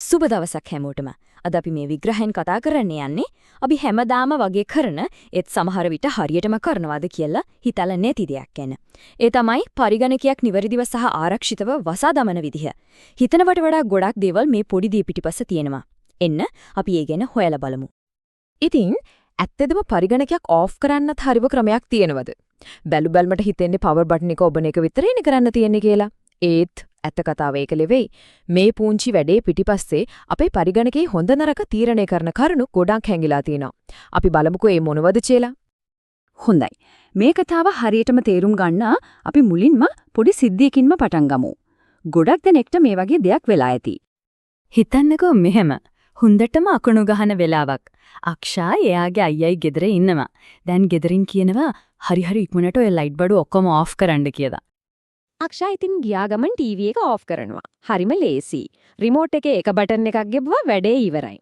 සුබ දවසක් හැමෝටම. අද අපි මේ විග්‍රහයෙන් කතා කරන්න යන්නේ අපි හැමදාම වගේ කරන ඒත් සමහර විට හරියටම කරනවාද කියලා හිතලා නැති දෙයක් ගැන. ඒ තමයි පරිගණකයක් නිවැරදිව සහ ආරක්ෂිතව වසා දමන විදිහ. හිතනවට වඩා ගොඩක් දේවල් මේ පොඩි දී පිටිපස්ස තියෙනවා. එන්න අපි ඒ ගැන හොයලා බලමු. ඉතින් ඇත්තදම පරිගණකයක් ඕෆ් කරන්නත් හරිව ක්‍රමයක් තියෙනවද? බැලු බැලමට හිතෙන්නේ පවර් බටන් එක ඔබන එක විතරයිනේ කරන්න තියෙන්නේ කියලා. ඒත් ඇත්ත කතාව ඒක නෙවෙයි. මේ පුංචි වැඩේ පිටිපස්සේ අපේ පරිගණකේ හොඳ නරක තීරණය කරන කරුණු ගොඩක් හැංගිලා තියෙනවා. අපි බලමුකෝ මේ මොනවද කියලා. හොඳයි. මේ කතාව හරියටම තේරුම් ගන්න අපි මුලින්ම පොඩි සිද්ධියකින්ම පටන් ගමු. ගොඩක් දෙනෙක්ට මේ වගේ දෙයක් වෙලා ඇති. හිතන්නකෝ මෙහෙම. හුඳටම අකුණු ගහන වෙලාවක්. අක්ෂා එයාගේ අයියයි ගෙදර ඉන්නවා. දැන් ගෙදරින් කියනවා හරි ඉක්මනට ඔය ලයිට් බඩු ඔක්කොම ඕෆ් කරන්න කියලා. අක්ෂා ඉතින් ගියා ගමන් ටීවී එක ඕෆ් කරනවා. හරිම ලේසි. රිමෝට් එකේ එක බටන් එකක් ගෙවුවා වැඩේ ඉවරයි.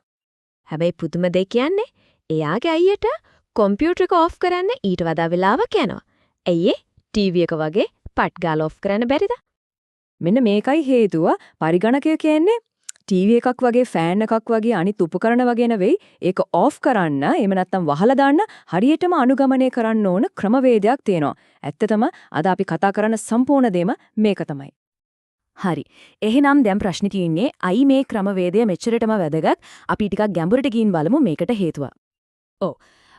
හැබැයි පුදුම දෙයක් කියන්නේ එයාගේ අයියට කම්පියුටර් එක ඕෆ් කරන්න ඊට වඩා වෙලාවක් යනවා. ඇයි ඒ ටීවී එක වගේ පට් ගාලා ඕෆ් කරන්න බැරිද? මෙන්න මේකයි හේතුව. පරිගණකය කියන්නේ ටීවී එකක් වගේ ෆෑන් එකක් වගේ අනිත් උපකරණ වගේ නෙවෙයි. ඒක ඕෆ් කරන්න එහෙම නැත්නම් වහලා දාන්න හරියටම අනුගමනය කරන්න ඕන ක්‍රමවේදයක් තියෙනවා. ඇත්තටම අද අපි කතා කරන සම්පූර්ණ දේම මේක තමයි. හරි. එහෙනම් දැන් ප්‍රශ්නේ තියෙන්නේ අයි මේ ක්‍රමවේදය මෙච්චරටම වැදගත්? අපි ටිකක් ගැඹුරට ගිහින් බලමු මේකට හේතුව. ඔව්.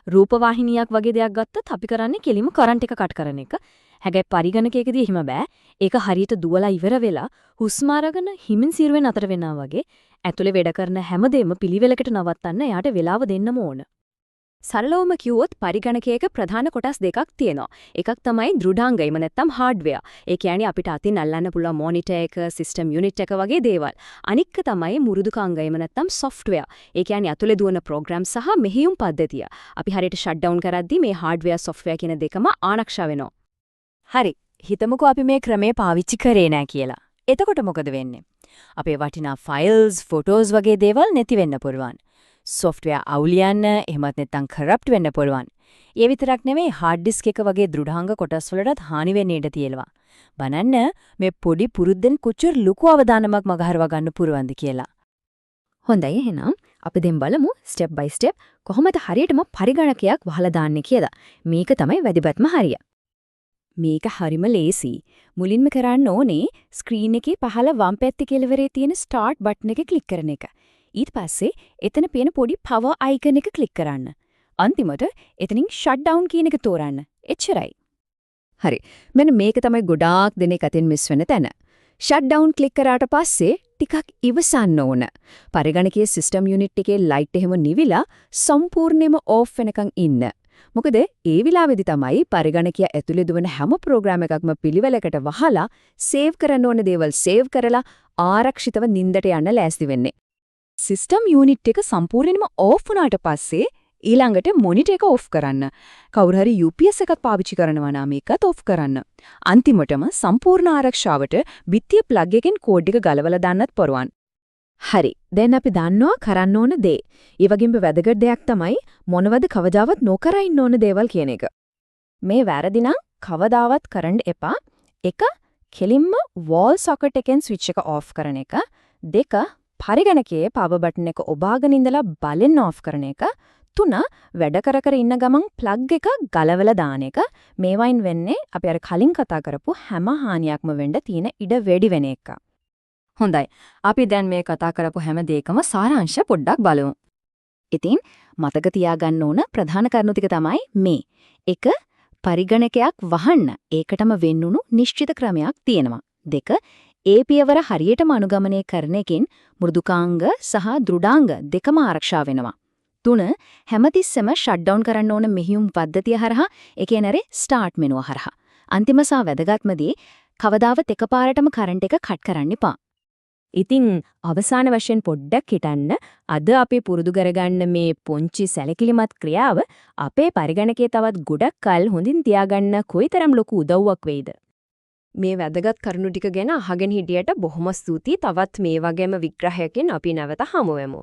රූපවාහිනියක් වගේ දෙයක් ගත්තත් අපි කරන්නේ කෙලිම කරන්ට් එක කට් කරන එක. හැබැයි පරිගණකයකදී එහෙම බෑ. ඒක හරියට දුවලා ඉවර වෙලා හුස්ම අරගෙන හිමින් සිරුවෙන් අතර වෙනවා වගේ ඇතුලේ වැඩ කරන හැමදේම පිළිවෙලකට නවත්තන්න එයාට වෙලාව දෙන්නම ඕන. සරලවම කිව්වොත් පරිගණකයක ප්‍රධාන කොටස් දෙකක් තියෙනවා. එකක් තමයි දෘඩාංග එහෙම නැත්නම් හાર્ඩ්වෙයාර්. ඒ කියන්නේ අපිට අතින් අල්ලන්න පුළුවන් මොනිටර් එක, සිස්ටම් යුනිට් එක වගේ දේවල්. අනික තමයි මෘදුකාංග එහෙම නැත්නම් සොෆ්ට්වෙයාර්. ඒ කියන්නේ අතුලේ දුවන ප්‍රෝග්‍රෑම් සහ මෙහෙයුම් පද්ධතිය. අපි හරියට ෂට් ඩවුන් කරද්දී මේ හાર્ඩ්වෙයාර් සොෆ්ට්වෙයාර් කියන දෙකම ආරක්ෂා වෙනවා. හරි. හිතමුකෝ අපි මේ ක්‍රමේ පාවිච්චි කරේ නැහැ කියලා. එතකොට මොකද වෙන්නේ? අපේ වටිනා ෆයිල්ස්, ෆොටෝස් වගේ දේවල් නැති වෙන්න පුළුවන්. සොෆ්ට්වෙයාර් අවුලියන්න එහෙමත් නැත්නම් කරප්ට් වෙන්න පුළුවන්. ඒ විතරක් නෙමෙයි හાર્ඩ් ඩිස්ක් එක වගේ දෘඩාංග කොටස් වලටත් හානි වෙන්න ඉඩ තියෙනවා. බලන්න මේ පොඩි පුරුද්දෙන් කොච්චර ලොකු අවදානමක් මගහරවා ගන්න පුරවන්ද කියලා. හොඳයි එහෙනම් අපි දැන් බලමු ස්ටෙප් බයි ස්ටෙප් කොහොමද හරියටම පරිගණකයක් වහලා දාන්නේ කියලා. මේක තමයි වැදගත්ම හරිය. මේක හරිම ලේසි. මුලින්ම කරන්න ඕනේ ස්ක්‍රීන් එකේ පහළ වම් පැත්තේ කෙළවරේ තියෙන ස්ටාර්ට් බටන් එක ක්ලික් කරන එක. ඊට පස්සේ එතන පේන පොඩි පවර් අයිකන් එක ක්ලික් කරන්න. අන්තිමට එතනින් ෂට් ඩවුන් කියන එක තෝරන්න. එච්චරයි. හරි. මෙන්න මේක තමයි ගොඩාක් දෙනෙක් අතින් මිස් වෙන තැන. ෂට් ඩවුන් ක්ලික් කරාට පස්සේ ටිකක් ඉවසන්න ඕන. පරිගණකයේ සිස්ටම් යුනිට් එකේ ලයිට් එහෙම නිවිලා සම්පූර්ණයෙන්ම ඕෆ් වෙනකන් ඉන්න. මොකද ඒ විලාවේදී තමයි පරිගණකය ඇතුලේ දුවන හැම ප්‍රෝග්‍රෑම් එකක්ම පිළිවෙලකට වහලා සේව් කරන්න ඕන දේවල් සේව් කරලා ආරක්ෂිතව නින්දට යන්න ලෑස්ති වෙන්නේ. සිස්ටම් යුනිට් එක සම්පූර්ණයෙන්ම ඕෆ් වුණාට පස්සේ ඊළඟට මොනිටර් එක ඕෆ් කරන්න. කවුරු හරි UPS එකක් පාවිච්චි කරනවා නම් ඒකත් ඕෆ් කරන්න. අන්තිමටම සම්පූර්ණ ආරක්ෂාවට බිත්තිය ප්ලග් එකෙන් කෝඩ් එක ගලවලා දාන්නත් පොරවන්. හරි. දැන් අපි දන්නවා කරන්න ඕන දේ. ඒ වගේම වැදගත් දෙයක් තමයි මොනවද කවදාවත් නොකර ඉන්න ඕන දේවල් කියන එක. මේ වැරදි නම් කවදාවත් කරන්න එපා. 1. කෙලින්ම වෝල් සොකට් එකෙන් ස්විච් එක ඕෆ් කරන එක. 2. පරිගණකයේ පවර් බටන් එක ඔබාගෙන ඉඳලා බලෙන් ඕෆ් කරන එක. 3. වැඩ කර ඉන්න ගමන් ප්ලග් එක ගලවලා දාන එක. මේවයින් වෙන්නේ අපි අර කලින් කතා කරපු හැම හානියක්ම වෙන්න තියෙන ඉඩ වැඩි වෙන එක. හොඳයි. අපි දැන් මේ කතා කරපු හැම දෙයකම සාරාංශ පොඩ්ඩක් බලමු. ඉතින් මතක තියාගන්න ඕන ප්‍රධාන කරුණු ටික තමයි මේ. 1. පරිගණකයක් වහන්න ඒකටම වෙන්නුණු නිශ්චිත ක්‍රමයක් තියෙනවා. 2. ඒ පියවර හරියටම අනුගමනය කරන එකෙන් මෘදුකාංග සහ දෘඩාංග දෙකම ආරක්ෂා වෙනවා. 3. හැමතිස්සෙම ෂට් ඩවුන් කරන්න ඕන මෙහියුම් පද්ධතිය හරහා ඒ කියන්නේ ස්ටාර්ට් මෙනුව හරහා. අන්තිම සහ වැදගත්මදී කවදාවත් එකපාරටම කරන්ට් එක කට් කරන්න එපා. ඉතින් අවසාන වශයෙන් පොඩ්ඩක් හිතන්න අද අපි පුරුදු කරගන්න මේ පොන්චි සැලකිලිමත් ක්‍රියාව අපේ පරිගණකයේ තවත් ගොඩක් කල් හොඳින් තියාගන්න කොයිතරම් ලොකු උදව්වක් වෙයිද? මේ වැදගත් කරුණු ටික ගැන අහගෙන හිටියට බොහොම ස්තුතියි. තවත් මේ වගේම විග්‍රහයකින් අපි නැවත හමු වෙමු.